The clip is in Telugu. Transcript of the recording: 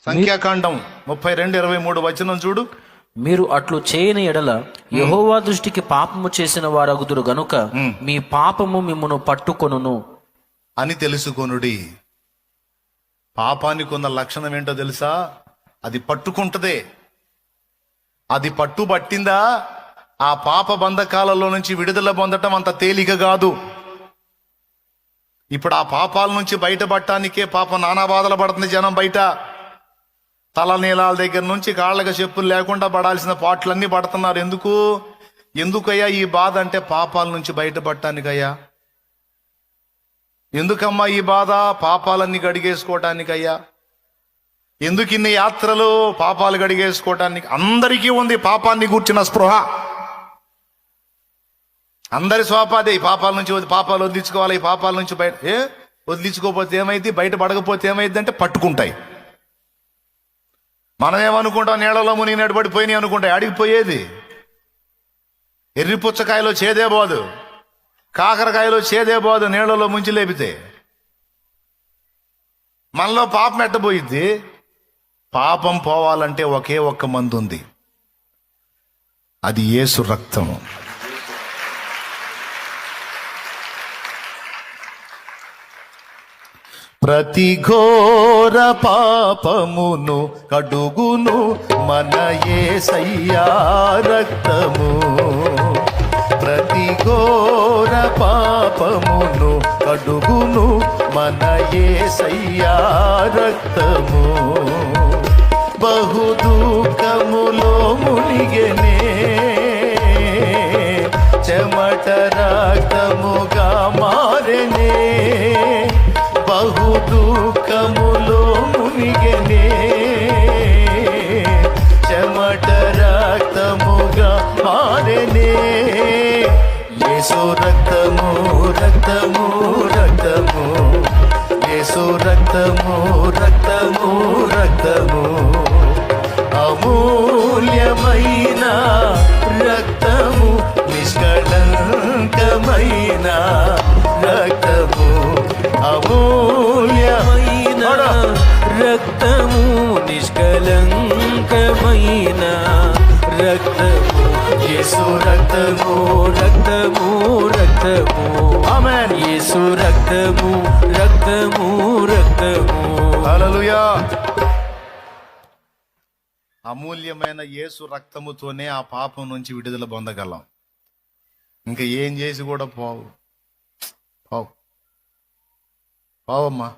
సంఖ్యాకాండం 32:23 వచనం చూడు. మీరు అట్లు చేయని ఎడల యెహోవా దృష్టికి పాపము చేసిన వారగుదురు గనుక మీ పాపము మిమ్మును పట్టుకొనును అని తెలుసుకొనుడి. పాపానికి ఉన్న లక్షణం ఏంటో తెలుసా? అది పట్టుకుంటదే. అది పట్టుబట్టిందా ఆ పాప బంధకాలలో నుంచి విడుదల పొందటం అంత తేలిక కాదు. ఇప్పుడు ఆ పాపాల నుంచి బయటపడటానికే పాప నానా బాధలు పడుతుంది జనం. బయట తలనీలాల దగ్గర నుంచి కాళ్ళకి చెప్పులు లేకుండా పడాల్సిన పాటలన్నీ పడుతున్నారు. ఎందుకయ్యా ఈ బాధ అంటే పాపాల నుంచి బయటపడటానికయ్యా. ఎందుకమ్మా ఈ బాధ? పాపాలన్నీ గడిగేసుకోవటానికయ్యా. ఎందుకు ఇన్ని యాత్రలు? పాపాలు గడిగేసుకోవటానికి. అందరికీ ఉంది పాపాన్ని గూర్చిన స్పృహ. అందరి స్వాపాదే. ఈ పాపాల నుంచి పాపాలు వదిలించుకోవాలి, ఈ పాపాల నుంచి బయట వదిలించుకోకపోతే ఏమైంది, బయట పడకపోతే ఏమైంది అంటే పట్టుకుంటాయి. మనం ఏమనుకుంటాం? నీళ్ళలో మునిగి నడిపడిపోయినాయి అనుకుంటాయి. అడిగిపోయేది ఎర్రి పుచ్చకాయలో చేదే పోదు, కాకరకాయలో చేదే పోదు నీళ్ళలో ముంచి లేపితే. మనలో పాపం ఎట్టబోయిద్ది? పాపం పోవాలంటే ఒకే ఒక్క మందు ఉంది, అది యేసు రక్తము. ప్రతి ఘోర పాపమును కడుగును మన యేసయ్యా రక్తము. ప్రతి ఘోర పాపమును కడుగును మన యేసయ్యా రక్తము. బహు దుఃఖములో మునిగెనే, చెమట రక్తముగా మారెనే. బహు దుఃఖములో మునిగెనే, చెమట రక్తముగా మారెనే. యేసు రక్తము రక్తము రక్తము, యేసు రక్తము రక్తము రక్తము. అమూల్యమైన రక్తము, నిష్కళంకమైన రక్తము. అమూల్యమైన రక్తము, నిష్కళంకమైన రక్తము. యేసు రక్తము రక్తము రక్తము. ఆమేన్. యేసు రక్తము రక్తము రక్తము. హల్లెలూయా. అమూల్యమైన యేసు రక్తముతోనే ఆ పాపం నుంచి విడుదల పొందగలం. ఇంకా ఏం చేసి కూడా పోవమ్మా.